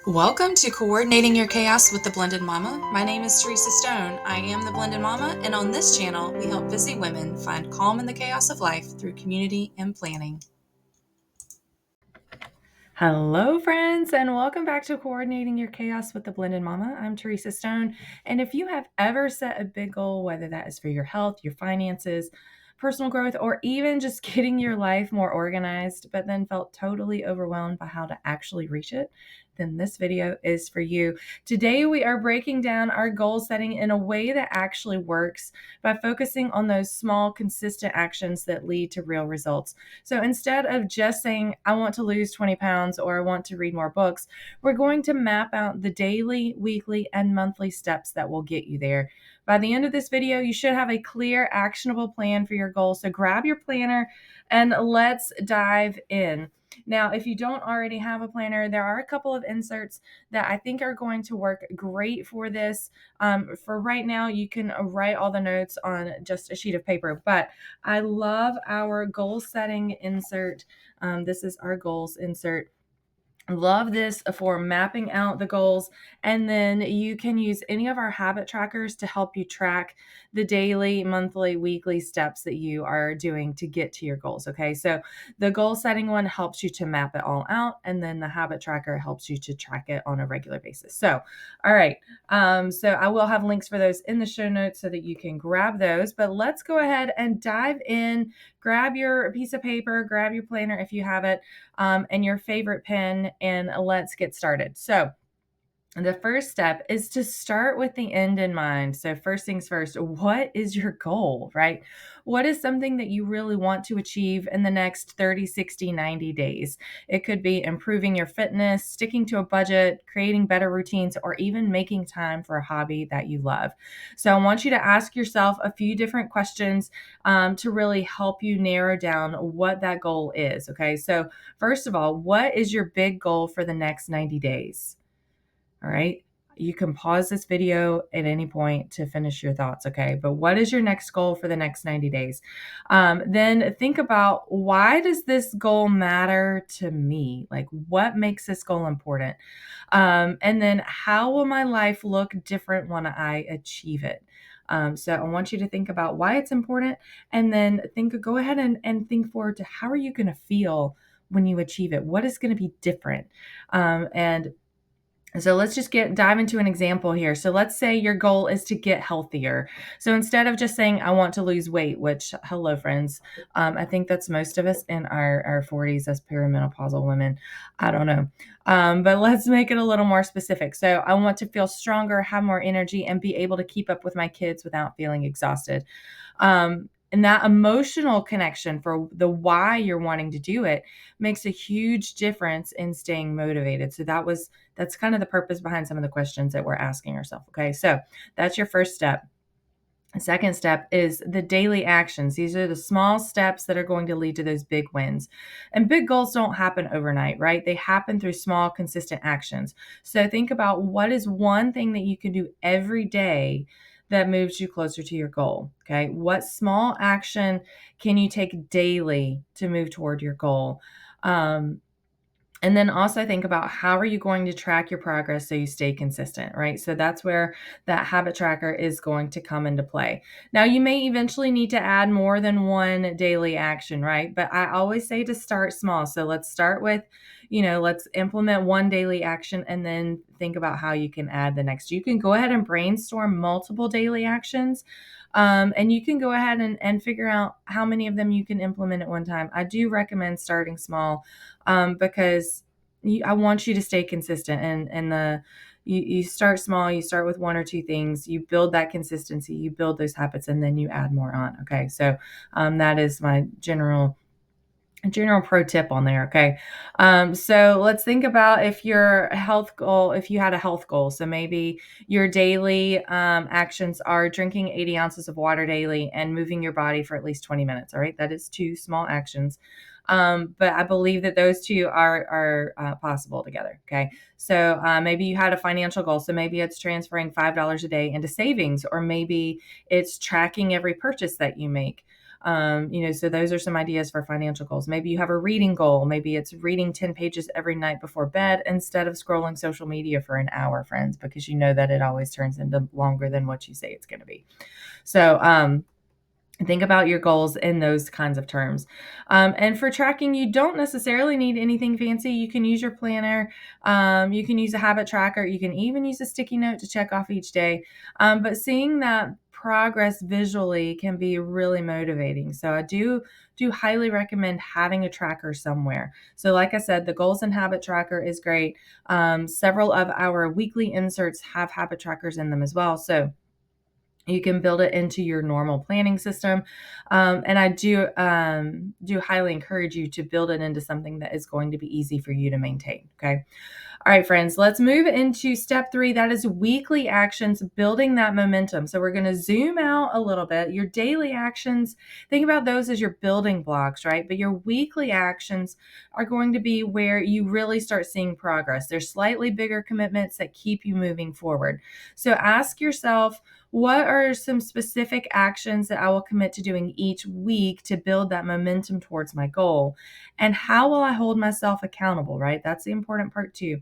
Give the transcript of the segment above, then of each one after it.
Welcome to Coordinating Your Chaos with the Blended Mama. My name is Teresa Stone. I am the Blended Mama, and on this channel, we help busy women find calm in the chaos of life through community and planning. Hello, friends, and welcome back to Coordinating Your Chaos with the Blended Mama. I'm Teresa Stone, and if you have ever set a big goal, whether that is for your health, your finances, personal growth, or even just getting your life more organized, but then felt totally overwhelmed by how to actually reach it, then this video is for you. Today, we are breaking down our goal setting in a way that actually works by focusing on those small, consistent actions that lead to real results. So instead of just saying, I want to lose 20 pounds or I want to read more books, we're going to map out the daily, weekly, and monthly steps that will get you there. By the end of this video, you should have a clear, actionable plan for your goal. So grab your planner and let's dive in. Now, if you don't already have a planner, there are a couple of inserts that I think are going to work great for this. For right now, you can write all the notes on just a sheet of paper, but I love our goal setting insert. This is our goals insert. Love this for mapping out the goals. And then you can use any of our habit trackers to help you track the daily, monthly, weekly steps that you are doing to get to your goals. Okay. So the goal setting one helps you to map it all out. And then the habit tracker helps you to track it on a regular basis. So, all right. So I will have links for those in the show notes so that you can grab those. But let's go ahead and dive in. Grab your piece of paper, grab your planner if you have it, and your favorite pen, and let's get started. So the first step is to start with the end in mind. So first things first, what is your goal, right? What is something that you really want to achieve in the next 30, 60, 90 days? It could be improving your fitness, sticking to a budget, creating better routines, or even making time for a hobby that you love. So I want you to ask yourself a few different questions to really help you narrow down what that goal is. Okay. So first of all, what is your big goal for the next 90 days? All right. You can pause this video at any point to finish your thoughts. Okay. But what is your next goal for the next 90 days? Then think about, why does this goal matter to me? Like, what makes this goal important? And then how will my life look different when I achieve it? So I want you to think about why it's important, and then go ahead and think forward to, how are you going to feel when you achieve it? What is going to be different? And so let's just dive into an example here. So let's say your goal is to get healthier. So instead of just saying, I want to lose weight, which, hello, friends, I think that's most of us in our 40s as perimenopausal women. I don't know. But let's make it a little more specific. So I want to feel stronger, have more energy, and be able to keep up with my kids without feeling exhausted. And that emotional connection for the why you're wanting to do it makes a huge difference in staying motivated. So that's kind of the purpose behind some of the questions that we're asking ourselves. Okay. So that's your first step. The second step is the daily actions. These are the small steps that are going to lead to those big wins. And big goals don't happen overnight, right? They happen through small, consistent actions. So think about, what is one thing that you can do every day that moves you closer to your goal? Okay. What small action can you take daily to move toward your goal? And then also think about, how are you going to track your progress so you stay consistent, right? So that's where that habit tracker is going to come into play. Now, you may eventually need to add more than one daily action, right? But I always say to start small. So let's start with, let's implement one daily action and then think about how you can add the next. You can go ahead and brainstorm multiple daily actions. And you can go ahead and figure out how many of them you can implement at one time. I do recommend starting small, because I want you to stay consistent, and you start small, you start with one or two things, you build that consistency, you build those habits, and then you add more on. Okay. So, that is my general pro tip on there. Okay. So let's think about, if you had a health goal. So maybe your daily actions are drinking 80 ounces of water daily and moving your body for at least 20 minutes. All right. That is two small actions. But I believe that those two are possible together. Okay. So maybe you had a financial goal. So maybe it's transferring $5 a day into savings, or maybe it's tracking every purchase that you make. So those are some ideas for financial goals. Maybe you have a reading goal. Maybe it's reading 10 pages every night before bed instead of scrolling social media for an hour, friends, because you know that it always turns into longer than what you say it's going to be. So, think about your goals in those kinds of terms. And for tracking, you don't necessarily need anything fancy. You can use your planner. You can use a habit tracker. You can even use a sticky note to check off each day. But seeing that progress visually can be really motivating. So I do highly recommend having a tracker somewhere. So like I said, the goals and habit tracker is great. Several of our weekly inserts have habit trackers in them as well. So you can build it into your normal planning system. And I do highly encourage you to build it into something that is going to be easy for you to maintain. Okay. All right, friends, let's move into step 3. That is weekly actions, building that momentum. So we're going to zoom out a little bit. Your daily actions, think about those as your building blocks, right? But your weekly actions are going to be where you really start seeing progress. They're slightly bigger commitments that keep you moving forward. So ask yourself, what are some specific actions that I will commit to doing each week to build that momentum towards my goal? And how will I hold myself accountable, right? That's the important part too.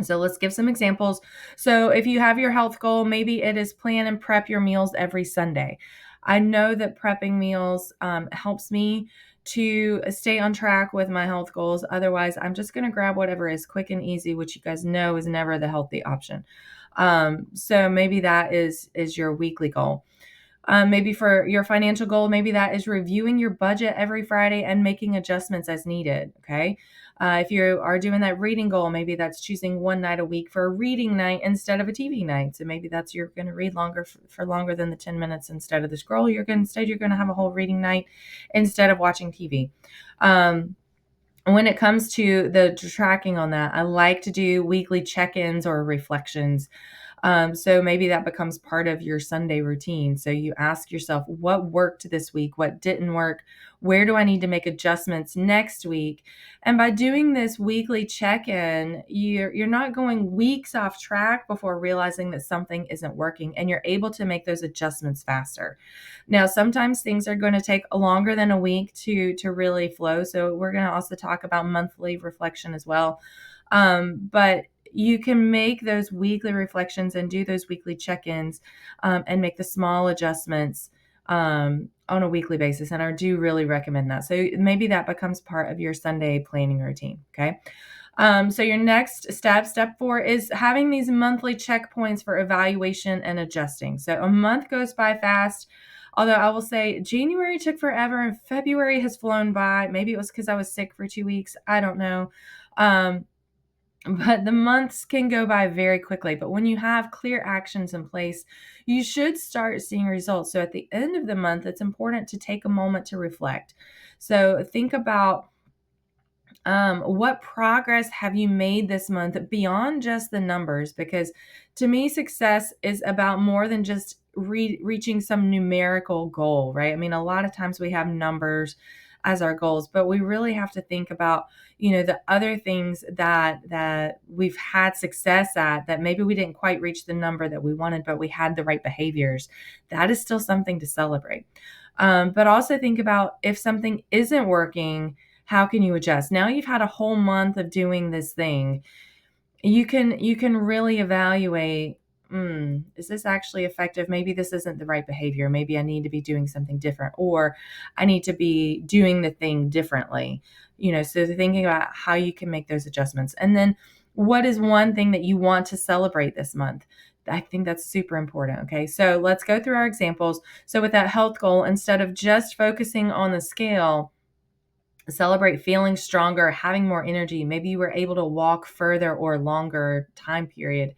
So let's give some examples. So if you have your health goal, maybe it is plan and prep your meals every Sunday. I know that prepping meals helps me to stay on track with my health goals. Otherwise, I'm just going to grab whatever is quick and easy, which you guys know is never the healthy option. So maybe that is your weekly goal. Maybe for your financial goal, maybe that is reviewing your budget every Friday and making adjustments as needed. Okay. If you are doing that reading goal, maybe that's choosing one night a week for a reading night instead of a TV night. So maybe that's you're going to read longer for longer than the 10 minutes instead of the scroll. You're going to have a whole reading night instead of watching TV. When it comes to the tracking on that, I like to do weekly check-ins or reflections. So maybe that becomes part of your Sunday routine. So you ask yourself, what worked this week? What didn't work? Where do I need to make adjustments next week? And by doing this weekly check-in, you're not going weeks off track before realizing that something isn't working, and you're able to make those adjustments faster. Now, sometimes things are going to take longer than a week to really flow. So we're going to also talk about monthly reflection as well. But you can make those weekly reflections and do those weekly check-ins and make the small adjustments on a weekly basis. And I do really recommend that. So maybe that becomes part of your Sunday planning routine. Okay. So your next step 4, is having these monthly checkpoints for evaluation and adjusting. So a month goes by fast. Although I will say January took forever and February has flown by. Maybe it was because I was sick for 2 weeks. I don't know. But the months can go by very quickly. But when you have clear actions in place, you should start seeing results. So at the end of the month, it's important to take a moment to reflect. So think about what progress have you made this month beyond just the numbers? Because to me, success is about more than just reaching some numerical goal, right? I mean, a lot of times we have numbers as our goals, but we really have to think about, the other things that we've had success at, that maybe we didn't quite reach the number that we wanted, but we had the right behaviors. That is still something to celebrate. But also think about, if something isn't working, how can you adjust? Now you've had a whole month of doing this thing. You can really evaluate, is this actually effective? Maybe this isn't the right behavior. Maybe I need to be doing something different, or I need to be doing the thing differently. So thinking about how you can make those adjustments. And then what is one thing that you want to celebrate this month? I think that's super important. Okay. So let's go through our examples. So with that health goal, instead of just focusing on the scale, celebrate feeling stronger, having more energy. Maybe you were able to walk further or longer time period.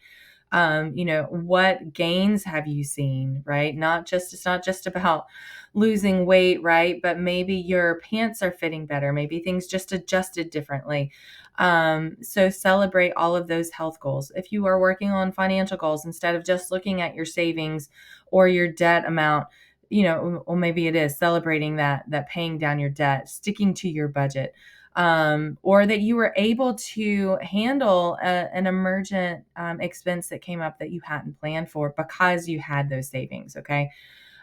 What gains have you seen, right? It's not just about losing weight, right? But maybe your pants are fitting better. Maybe things just adjusted differently. So celebrate all of those health goals. If you are working on financial goals, instead of just looking at your savings or your debt amount, or maybe it is celebrating that paying down your debt, sticking to your budget, or that you were able to handle an emergent expense that came up that you hadn't planned for because you had those savings. Okay.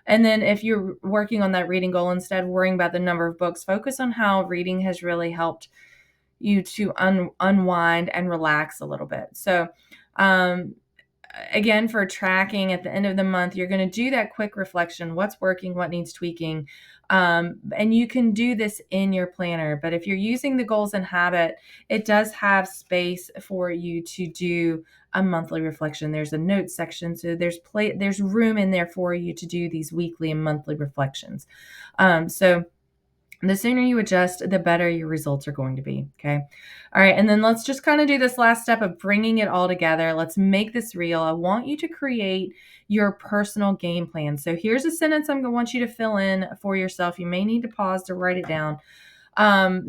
And then if you're working on that reading goal, instead of worrying about the number of books, focus on how reading has really helped you to unwind and relax a little bit. So, um, again, for tracking at the end of the month, you're going to do that quick reflection: what's working, what needs tweaking. And you can do this in your planner. But if you're using the goals and habit, it does have space for you to do a monthly reflection. There's a notes section, so there's room in there for you to do these weekly and monthly reflections. So the sooner you adjust, the better your results are going to be. Okay. All right. And then let's just kind of do this last step of bringing it all together. Let's make this real. I want you to create your personal game plan. So here's a sentence I'm going to want you to fill in for yourself. You may need to pause to write it down.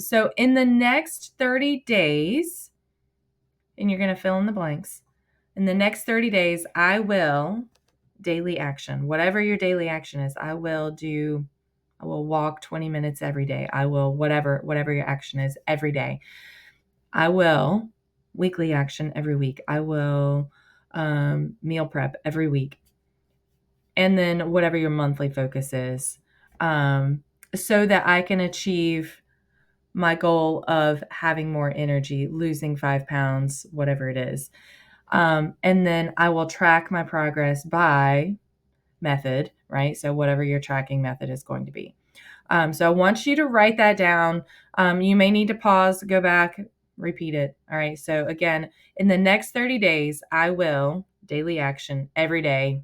So in the next 30 days, and you're going to fill in the blanks. In the next 30 days, I will daily action, whatever your daily action is. I will walk 20 minutes every day. I will, whatever your action is every day. I will weekly action every week. I will meal prep every week. And then whatever your monthly focus is, so that I can achieve my goal of having more energy, losing 5 pounds, whatever it is. And then I will track my progress by method, right? So whatever your tracking method is going to be. So I want you to write that down. You may need to pause, go back, repeat it. All right. So again, in the next 30 days, I will daily action every day,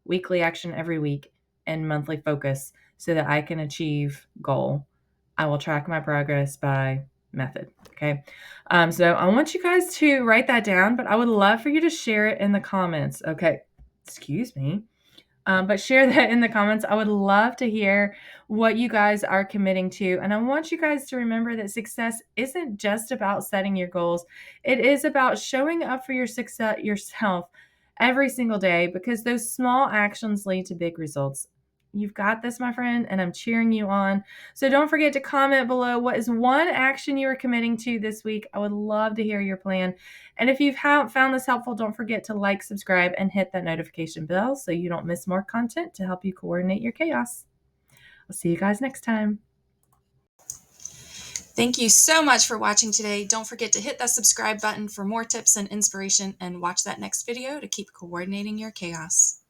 weekly action every week, and monthly focus so that I can achieve goal. I will track my progress by method. Okay. So I want you guys to write that down, but I would love for you to share it in the comments. Okay. Excuse me. But share that in the comments. I would love to hear what you guys are committing to. And I want you guys to remember that success isn't just about setting your goals. It is about showing up for your success yourself every single day, because those small actions lead to big results. You've got this, my friend, and I'm cheering you on. So don't forget to comment below what is one action you are committing to this week. I would love to hear your plan. And if you've found this helpful, don't forget to like, subscribe, and hit that notification bell so you don't miss more content to help you coordinate your chaos. I'll see you guys next time. Thank you so much for watching today. Don't forget to hit that subscribe button for more tips and inspiration, and watch that next video to keep coordinating your chaos.